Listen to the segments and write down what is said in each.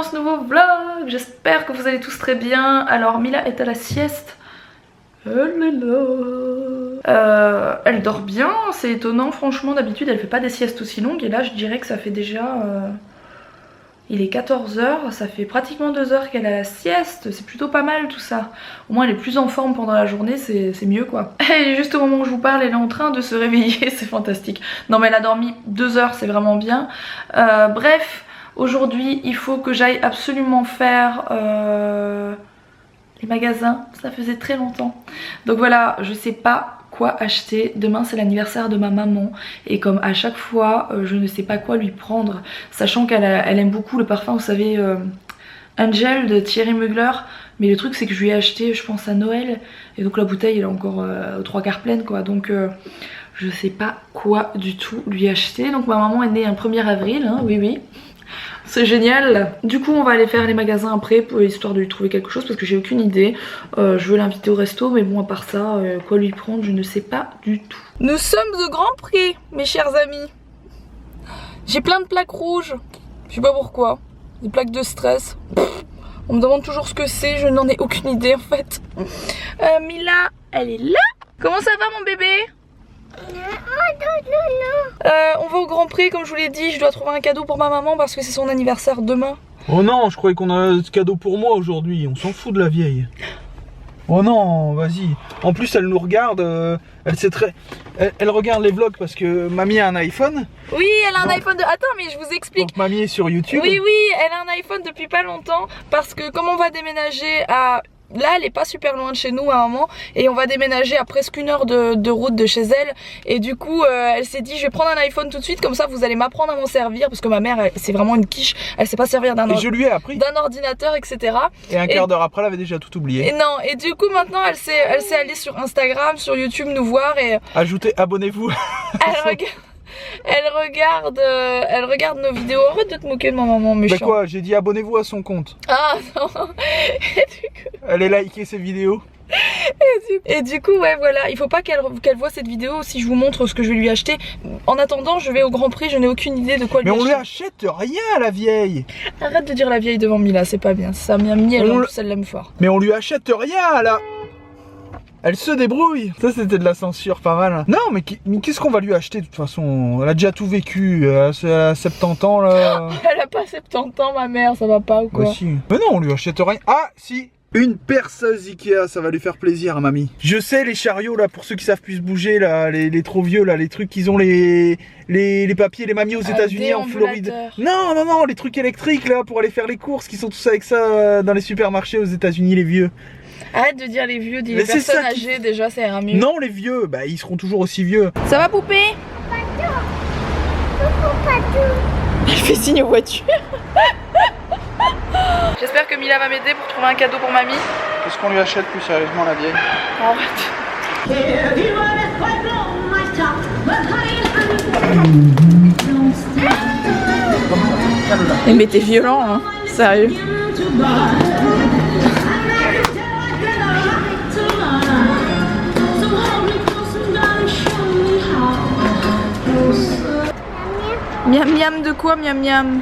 dans ce nouveau vlog. J'espère que vous allez tous très bien. Alors Mila est à la sieste. Elle dort bien, c'est étonnant franchement. D'habitude elle fait pas des siestes aussi longues. Et là je dirais que ça fait déjà... Il est 14 h, ça fait pratiquement 2 heures qu'elle a la sieste. C'est plutôt pas mal tout ça. Au moins elle est plus en forme pendant la journée, c'est mieux quoi. Et juste au moment où je vous parle, elle est en train de se réveiller, c'est fantastique. Non mais elle a dormi 2 heures, c'est vraiment bien. Bref, aujourd'hui il faut que j'aille absolument faire les magasins. Ça faisait très longtemps. Donc voilà, je sais pas quoi acheter. Demain c'est l'anniversaire de ma maman et comme à chaque fois je ne sais pas quoi lui prendre, sachant qu'elle aime beaucoup le parfum, vous savez, Angel de Thierry Mugler, mais le truc c'est que je lui ai acheté je pense à Noël et donc la bouteille elle est encore aux 3/4 pleine quoi, donc je sais pas quoi du tout lui acheter. Donc ma maman est née un 1er avril, hein, oui. C'est génial. Du coup on va aller faire les magasins après pour histoire de lui trouver quelque chose parce que j'ai aucune idée. Je veux l'inviter au resto mais bon à part ça, quoi lui prendre je ne sais pas du tout. Nous sommes au Grand Prix mes chers amis. J'ai plein de plaques rouges. Je sais pas pourquoi. Des plaques de stress. On me demande toujours ce que c'est, je n'en ai aucune idée en fait. Mila, elle est là. Comment ça va mon bébé? On va au Grand Prix comme je vous l'ai dit, je dois trouver un cadeau pour ma maman parce que c'est son anniversaire demain. Oh non, je croyais qu'on a ce cadeau pour moi aujourd'hui, on s'en fout de la vieille. Oh non, vas-y. En plus elle nous regarde, elle regarde les vlogs parce que mamie a un iPhone. Oui, elle a un iPhone de... Attends mais je vous explique. Donc mamie est sur YouTube. Oui, elle a un iPhone depuis pas longtemps parce que comme on va déménager à... Là elle est pas super loin de chez nous à un moment et on va déménager à presque 1 heure de route de chez elle et du coup elle s'est dit je vais prendre un iPhone tout de suite comme ça vous allez m'apprendre à m'en servir parce que ma mère c'est vraiment une quiche, elle sait pas servir d'un ordinateur etc. Et un quart d'heure après elle avait déjà tout oublié. Et non, et du coup maintenant elle s'est allée sur Instagram, sur YouTube nous voir et... Ajoutez, abonnez-vous. Elle regarde nos vidéos. Arrête de te moquer de ma maman méchant. Bah quoi, j'ai dit abonnez-vous à son compte. Ah non. Elle est liké ses vidéos. Et du coup ouais voilà, il faut pas qu'elle voit cette vidéo si je vous montre ce que je vais lui acheter. En attendant je vais au Grand Prix, je n'ai aucune idée de quoi lui acheter. Mais on lui achète rien à la vieille. Arrête de dire la vieille devant Mila, c'est pas bien. Ça m'a mis elle, en plus elle l'aime fort. Mais on lui achète rien à la... Elle se débrouille. Ça c'était de la censure pas mal. Non mais qu'est-ce qu'on va lui acheter de toute façon? Elle a déjà tout vécu. Elle a 70 ans là. Elle a pas 70 ans ma mère, ça va pas ou quoi? Bah, si. Mais non on lui achète rien. Ah si, une perceuse Ikea, ça va lui faire plaisir à mamie. Je sais les chariots là, pour ceux qui savent plus se bouger là, les trop vieux là, les trucs qu'ils ont les papiers, les mamies aux États-Unis, en Floride. Non, les trucs électriques là pour aller faire les courses, qui sont tous avec ça dans les supermarchés aux États-Unis les vieux. Arrête de dire les vieux, dis les personnes âgées déjà, ça ira mieux. Non les vieux, bah ils seront toujours aussi vieux. Ça va poupée? Elle fait signe aux voitures. J'espère que Mila va m'aider pour trouver un cadeau pour mamie. Qu'est-ce qu'on lui achète plus sérieusement la vieille? Arrête. Mais t'es violent hein, sérieux. Miam miam de quoi miam miam?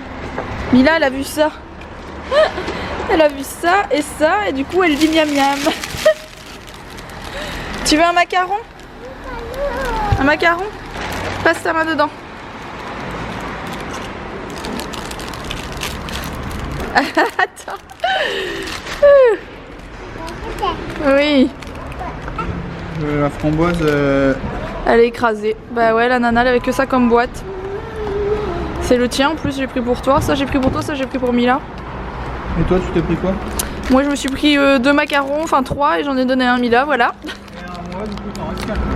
Mila elle a vu ça. Elle a vu ça et du coup elle dit miam miam. Tu veux un macaron? Un macaron? Passe ta main dedans. Attends. Oui. La framboise... Elle est écrasée. Bah ouais la nana elle avait que ça comme boîte. C'est le tien en plus, j'ai pris pour toi. Ça j'ai pris pour toi, ça j'ai pris pour Mila. Et toi tu t'es pris quoi? Moi je me suis pris 2 macarons, enfin 3 et j'en ai donné un à Mila, voilà.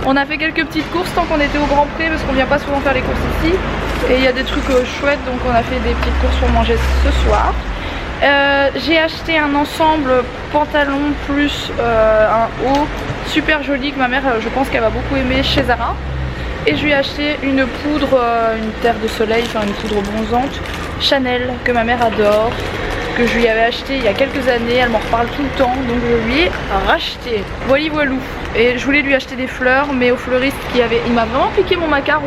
On a fait quelques petites courses tant qu'on était au Grand Prix parce qu'on vient pas souvent faire les courses ici. Et il y a des trucs chouettes donc on a fait des petites courses pour manger ce soir. J'ai acheté un ensemble pantalon plus un haut super joli que ma mère je pense qu'elle va beaucoup aimer chez Zara. Et je lui ai acheté une poudre, une terre de soleil, enfin une poudre bronzante Chanel que ma mère adore, que je lui avais acheté il y a quelques années, elle m'en reparle tout le temps donc je lui ai racheté. Voilà voilou. Et je voulais lui acheter des fleurs mais au fleuriste il m'a vraiment piqué mon macaron.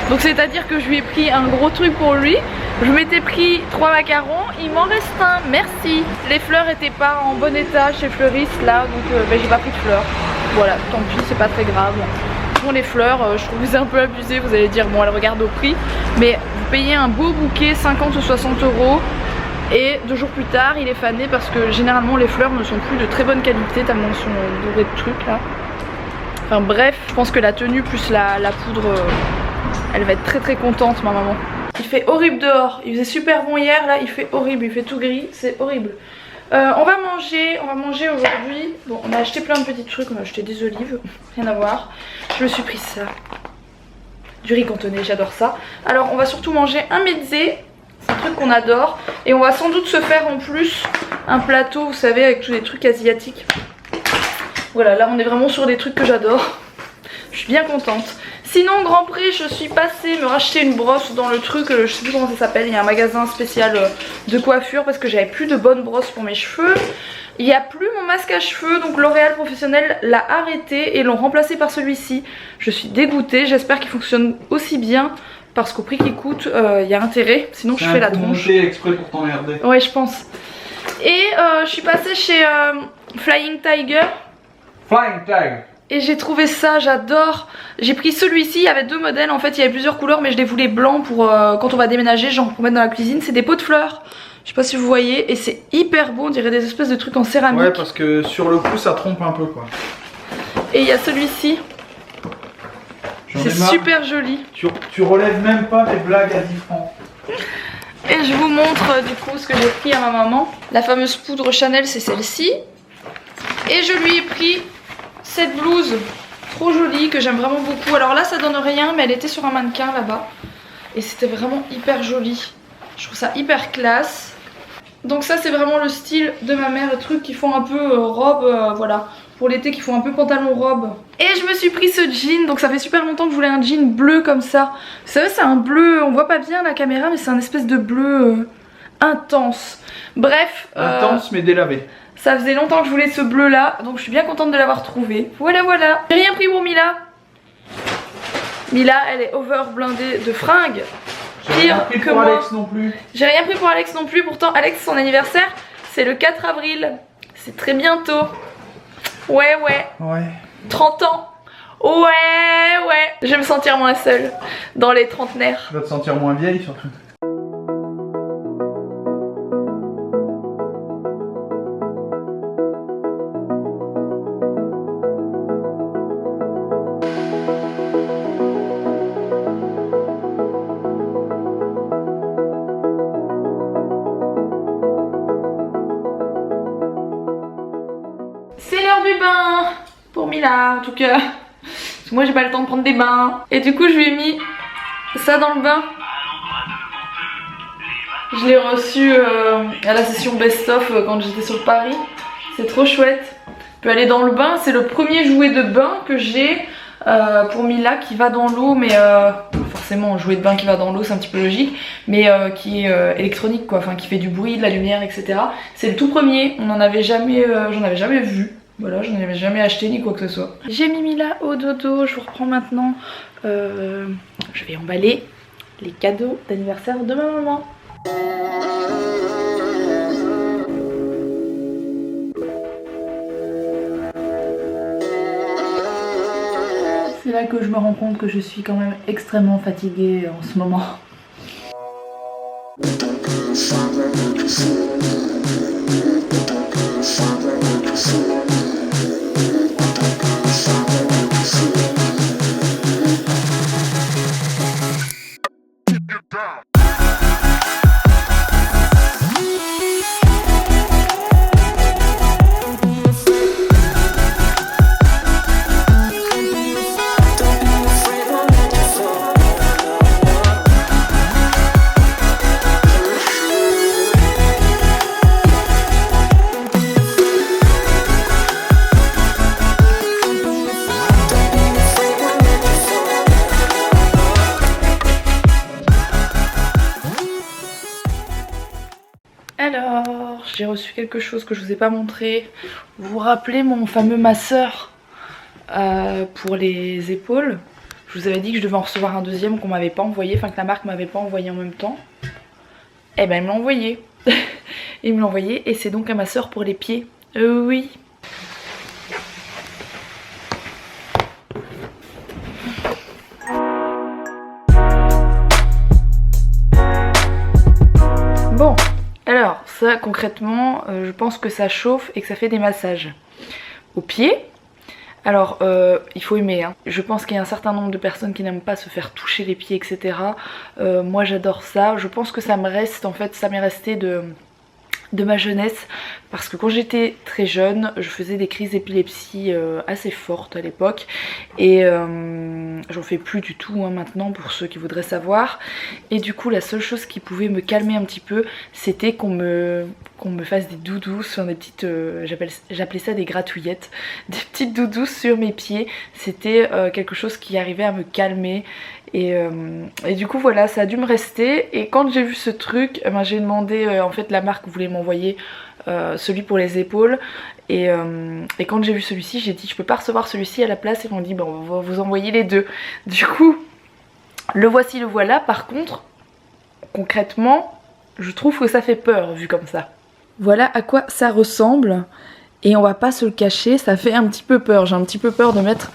Donc c'est à dire que je lui ai pris un gros truc pour lui Je m'étais pris 3 macarons, il m'en reste un, merci. Les fleurs étaient pas en bon état chez fleuriste là, donc j'ai pas pris de fleurs. Voilà, tant pis, c'est pas très grave. Pour les fleurs, je trouve que c'est un peu abusé, vous allez dire, bon elle regarde au prix. Mais vous payez un beau bouquet, 50 ou 60 € et 2 jours plus tard il est fané parce que généralement les fleurs ne sont plus de très bonne qualité tellement elles sont bourrées de trucs là. Enfin bref, je pense que la tenue plus la poudre, elle va être très contente ma maman. Il fait horrible dehors, il faisait super bon hier, là il fait horrible, il fait tout gris, c'est horrible. On va manger aujourd'hui. Bon, on a acheté plein de petits trucs, on a acheté des olives, rien à voir. Je me suis pris ça, du riz cantonné, j'adore ça. Alors on va surtout manger un mezzé, c'est un truc qu'on adore. Et on va sans doute se faire en plus un plateau, vous savez, avec tous les trucs asiatiques. Voilà, là on est vraiment sur des trucs que j'adore. Je suis bien contente. Sinon, Grand Prix, je suis passée me racheter une brosse dans le truc, je sais plus comment ça s'appelle, il y a un magasin spécial de coiffure parce que j'avais plus de bonnes brosses pour mes cheveux. Il n'y a plus mon masque à cheveux, donc L'Oréal Professionnel l'a arrêté et l'ont remplacé par celui-ci. Je suis dégoûtée, j'espère qu'il fonctionne aussi bien parce qu'au prix qu'il coûte, il y a intérêt, sinon je fais la tronche. Exprès pour t'emmerder. Ouais, je pense. Et je suis passée chez Flying Tiger. Flying Tiger. Et j'ai trouvé ça, j'adore. J'ai pris celui-ci, il y avait 2 modèles en fait, il y avait plusieurs couleurs mais je les voulais blancs pour quand on va déménager, genre pour mettre dans la cuisine. C'est des pots de fleurs, je sais pas si vous voyez, et c'est hyper beau, on dirait des espèces de trucs en céramique. Ouais, parce que sur le coup ça trompe un peu quoi. Et il y a celui-ci, c'est super joli. Tu relèves même pas tes blagues à 10 francs. Et je vous montre du coup ce que j'ai pris à ma maman. La fameuse poudre Chanel, c'est celle-ci. Et je lui ai pris cette blouse trop jolie que j'aime vraiment beaucoup. Alors là ça donne rien mais elle était sur un mannequin là-bas et c'était vraiment hyper joli. Je trouve ça hyper classe. Donc ça c'est vraiment le style de ma mère, les trucs qui font un peu robe, voilà, pour l'été, qui font un peu pantalon robe. Et je me suis pris ce jean, donc ça fait super longtemps que je voulais un jean bleu comme ça. Vous savez, c'est un bleu, on voit pas bien la caméra mais c'est un espèce de bleu intense. Bref, intense mais délavé. Ça faisait longtemps que je voulais ce bleu là, donc je suis bien contente de l'avoir trouvé. Voilà, voilà. J'ai rien pris pour Mila. Mila, elle est over blindée de fringues. J'ai rien pris pour Alex non plus. J'ai rien pris pour Alex non plus, pourtant Alex, son anniversaire, c'est le 4 avril. C'est très bientôt. Ouais. 30 ans. Ouais. Je vais me sentir moins seule dans les trentenaires. Tu vas te sentir moins vieille surtout. C'est l'heure du bain pour Mila en tout cas. Parce que moi j'ai pas le temps de prendre des bains. Et du coup je lui ai mis ça dans le bain. Je l'ai reçu à la session best-of quand j'étais sur Paris. C'est trop chouette. Je peux aller dans le bain. C'est le premier jouet de bain que j'ai pour Mila qui va dans l'eau. Mais forcément, un jouet de bain qui va dans l'eau, c'est un petit peu logique. Mais qui est électronique quoi. Enfin qui fait du bruit, de la lumière, etc. C'est le tout premier. On n'en avait jamais, j'en avais jamais vu. Voilà, je n'en avais jamais acheté ni quoi que ce soit. J'ai mis Mila au dodo. Je vous reprends maintenant. Je vais emballer les cadeaux d'anniversaire de ma maman. C'est là que je me rends compte que je suis quand même extrêmement fatiguée en ce moment. Alors, j'ai reçu quelque chose que je vous ai pas montré. Vous vous rappelez mon fameux masseur pour les épaules? Je vous avais dit que je devais en recevoir un deuxième qu'on m'avait pas envoyé, enfin que la marque m'avait pas envoyé en même temps. Eh ben il me l'a envoyé. Il me l'a envoyé et c'est donc à ma soeur pour les pieds. Oui. Bon, alors ça concrètement, je pense que ça chauffe et que ça fait des massages aux pieds. Alors il faut aimer, hein. Je pense qu'il y a un certain nombre de personnes qui n'aiment pas se faire toucher les pieds, etc. Moi j'adore ça. Je pense que ça me reste, en fait ça m'est resté de ma jeunesse, parce que quand j'étais très jeune je faisais des crises d'épilepsie assez fortes à l'époque et j'en fais plus du tout hein, maintenant, pour ceux qui voudraient savoir. Et du coup la seule chose qui pouvait me calmer un petit peu, c'était qu'on me fasse des doudous sur des petites, j'appelais ça des gratouillettes, des petites doudous sur mes pieds. C'était quelque chose qui arrivait à me calmer. Et du coup voilà, ça a dû me rester. Et quand j'ai vu ce truc, ben, j'ai demandé, en fait la marque voulait m'envoyer celui pour les épaules. Et quand j'ai vu celui-ci, j'ai dit je peux pas recevoir celui-ci à la place. Et ils m'ont dit bon, on va vous envoyer les deux. Du coup le voici, le voilà. Par contre concrètement je trouve que ça fait peur vu comme ça. Voilà à quoi ça ressemble. Et on va pas se le cacher, ça fait un petit peu peur. J'ai un petit peu peur de mettre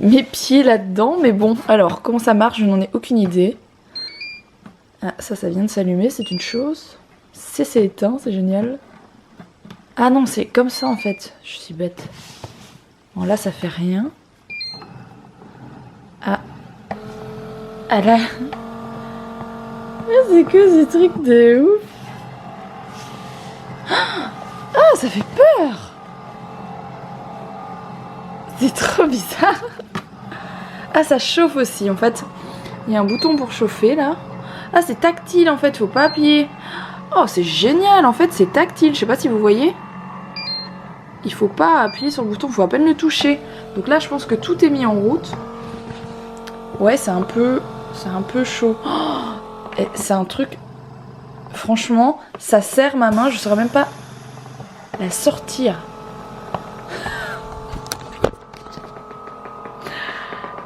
mes pieds là-dedans, mais bon, alors comment ça marche, je n'en ai aucune idée. Ah, ça vient de s'allumer, c'est une chose. C'est éteint, c'est génial. Ah non, c'est comme ça en fait, je suis bête. Bon là ça fait rien. Ah. Ah là. C'est que ces trucs de ouf. Ah, ça fait peur. C'est trop bizarre. Ah, ça chauffe aussi en fait. Il y a un bouton pour chauffer là. Ah, c'est tactile en fait, faut pas appuyer. Oh, c'est génial en fait, c'est tactile. Je sais pas si vous voyez. Il faut pas appuyer sur le bouton, faut à peine le toucher. Donc là, je pense que tout est mis en route. Ouais, c'est un peu chaud. Oh, c'est un truc. Franchement, ça serre ma main, je saurais même pas la sortir.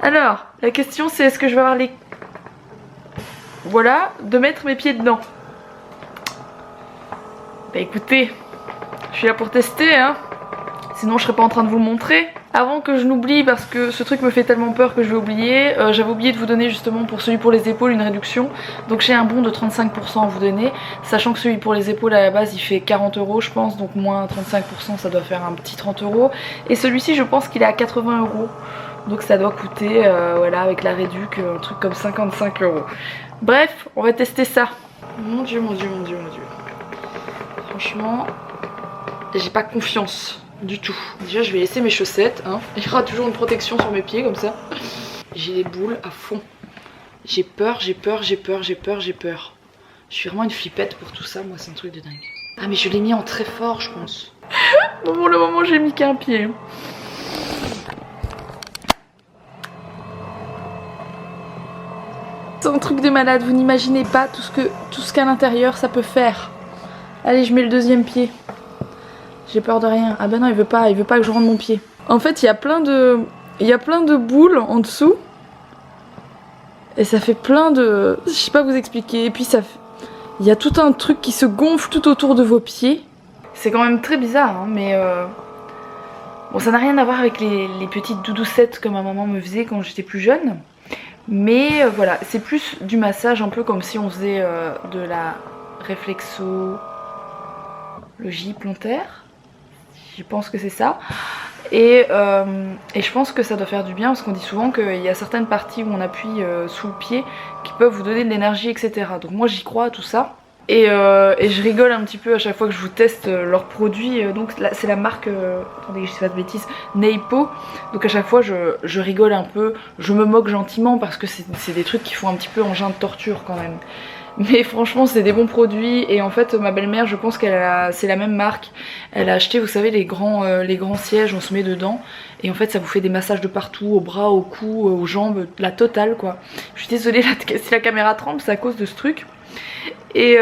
Alors, la question c'est est-ce que je vais avoir les... Voilà, de mettre mes pieds dedans. Bah écoutez, je suis là pour tester hein. Sinon je serais pas en train de vous le montrer. Avant que je n'oublie, parce que ce truc me fait tellement peur que je vais oublier, j'avais oublié de vous donner justement pour celui pour les épaules une réduction. Donc j'ai un bon de 35% à vous donner, sachant que celui pour les épaules à la base il fait 40 € je pense, donc moins 35% ça doit faire un petit 30 €. Et celui-ci je pense qu'il est à 80 €. Donc ça doit coûter, voilà, avec la réduc, un truc comme 55 €. Bref, on va tester ça. Mon dieu, mon dieu, mon dieu, mon dieu. Franchement, j'ai pas confiance du tout. Déjà je vais laisser mes chaussettes, hein. Il y aura toujours une protection sur mes pieds comme ça. J'ai les boules à fond. J'ai peur, j'ai peur, j'ai peur, j'ai peur, j'ai peur. Je suis vraiment une flippette pour tout ça, moi c'est un truc de dingue. Ah mais je l'ai mis en très fort je pense. Bon pour le moment j'ai mis qu'un pied. C'est un truc de malade, vous n'imaginez pas tout ce qu'à l'intérieur ça peut faire. Allez, je mets le deuxième pied. J'ai peur de rien. Ah bah non, il veut pas que je rentre mon pied. En fait, il y a plein de boules en dessous. Et ça fait plein de... Je sais pas vous expliquer. Et puis il y a tout un truc qui se gonfle tout autour de vos pieds. C'est quand même très bizarre, hein, mais... Bon, ça n'a rien à voir avec les petites doudoucettes que ma maman me faisait quand j'étais plus jeune. Mais voilà, c'est plus du massage, un peu comme si on faisait de la réflexologie plantaire. Je pense que c'est ça. Et je pense que ça doit faire du bien, parce qu'on dit souvent qu'il y a certaines parties où on appuie sous le pied qui peuvent vous donner de l'énergie, etc. Donc moi j'y crois à tout ça. Et je rigole un petit peu à chaque fois que je vous teste leurs produits. Donc là c'est la marque, attendez que je ne dise pas de bêtises, Neipo. Donc à chaque fois je rigole un peu, je me moque gentiment parce que c'est des trucs qui font un petit peu engin de torture quand même. Mais franchement c'est des bons produits. Et en fait ma belle-mère, je pense c'est la même marque. Elle a acheté, vous savez, les grands sièges, on se met dedans. Et en fait ça vous fait des massages de partout, au bras, au cou, aux jambes, la totale quoi. Je suis désolée si la caméra tremble, c'est à cause de ce truc. Et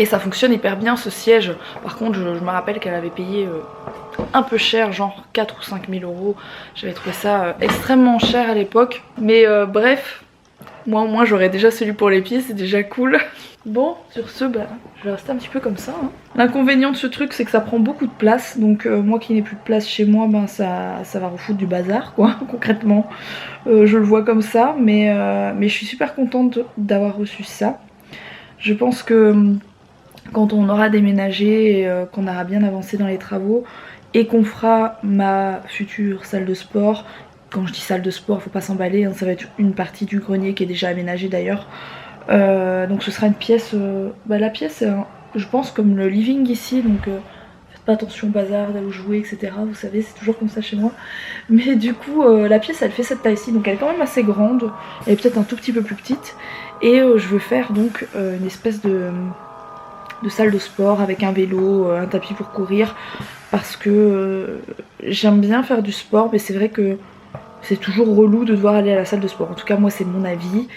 ça fonctionne hyper bien ce siège. Par contre je me rappelle qu'elle avait payé un peu cher, genre 4 ou 5 000 €. J'avais trouvé ça extrêmement cher à l'époque. Mais bref, Moi au moins j'aurais déjà celui pour les pieds, c'est déjà cool. Bon, sur ce, bah, je vais rester un petit peu comme ça. Hein. L'inconvénient de ce truc, c'est que ça prend beaucoup de place. Donc moi qui n'ai plus de place chez moi, ben ça va refoutre du bazar, quoi, concrètement. Je le vois comme ça, mais je suis super contente d'avoir reçu ça. Je pense que quand on aura déménagé et qu'on aura bien avancé dans les travaux et qu'on fera ma future salle de sport, quand je dis salle de sport, faut pas s'emballer, hein, ça va être une partie du grenier qui est déjà aménagée d'ailleurs. Donc ce sera une pièce, la pièce je pense comme le living ici, donc faites pas attention au bazar, d'aller jouer, etc. Vous savez, c'est toujours comme ça chez moi. Mais du coup, la pièce elle fait cette taille-ci, donc elle est quand même assez grande, elle est peut-être un tout petit peu plus petite. Et je veux faire donc une espèce de salle de sport avec un vélo, un tapis pour courir, parce que j'aime bien faire du sport, mais c'est vrai que c'est toujours relou de devoir aller à la salle de sport. En tout cas moi c'est mon avis.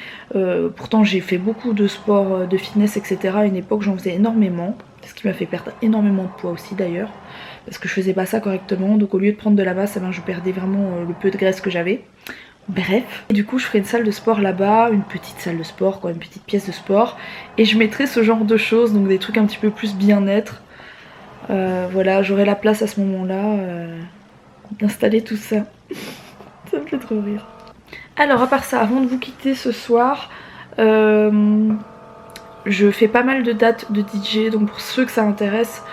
Pourtant j'ai fait beaucoup de sport, de fitness, etc. À une époque j'en faisais énormément, ce qui m'a fait perdre énormément de poids aussi d'ailleurs, parce que je faisais pas ça correctement, donc au lieu de prendre de la masse, je perdais vraiment le peu de graisse que j'avais. Bref, et du coup je ferai une salle de sport là-bas, une petite salle de sport, quoi, une petite pièce de sport, et je mettrai ce genre de choses, donc des trucs un petit peu plus bien-être. Voilà, j'aurai la place à ce moment-là d'installer tout ça. Ça me fait trop rire. Alors à part ça, avant de vous quitter ce soir, je fais pas mal de dates de DJ, donc pour ceux que ça intéresse,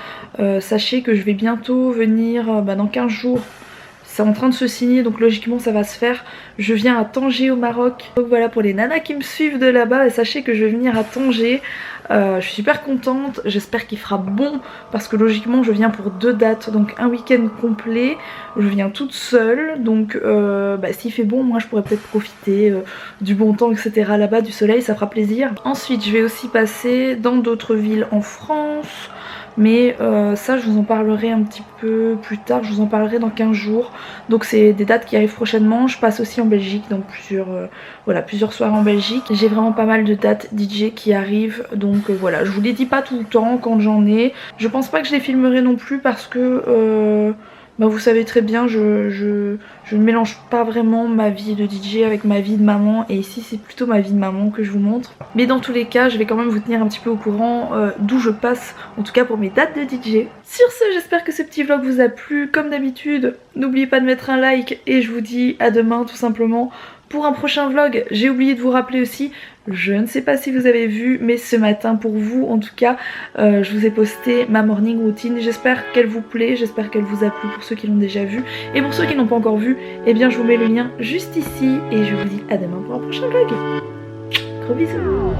sachez que je vais bientôt venir dans 15 jours. C'est en train de se signer, donc logiquement ça va se faire. Je viens à Tanger au Maroc. Donc voilà, pour les nanas qui me suivent de là-bas, sachez que je vais venir à Tanger. Je suis super contente, j'espère qu'il fera bon, parce que logiquement je viens pour 2 dates, donc un week-end complet. Je viens toute seule, donc s'il fait bon, moi je pourrais peut-être profiter du bon temps, etc. là-bas, du soleil, ça fera plaisir. Ensuite je vais aussi passer dans d'autres villes en France. Mais ça je vous en parlerai un petit peu plus tard, je vous en parlerai dans 15 jours. Donc c'est des dates qui arrivent prochainement. Je passe aussi en Belgique, donc plusieurs soirs en Belgique. J'ai vraiment pas mal de dates DJ qui arrivent, donc voilà, je vous les dis pas tout le temps quand j'en ai. Je pense pas que je les filmerai non plus parce que vous savez très bien, je ne mélange pas vraiment ma vie de DJ avec ma vie de maman, et ici c'est plutôt ma vie de maman que je vous montre. Mais dans tous les cas, je vais quand même vous tenir un petit peu au courant d'où je passe, en tout cas pour mes dates de DJ. Sur ce, j'espère que ce petit vlog vous a plu. Comme d'habitude, n'oubliez pas de mettre un like, et je vous dis à demain tout simplement pour un prochain vlog. J'ai oublié de vous rappeler aussi, je ne sais pas si vous avez vu, mais ce matin pour vous en tout cas, je vous ai posté ma morning routine. J'espère qu'elle vous plaît, j'espère qu'elle vous a plu pour ceux qui l'ont déjà vu. Et pour ceux qui n'ont pas encore vu, eh bien je vous mets le lien juste ici. Et je vous dis à demain pour un prochain vlog. Gros bisous.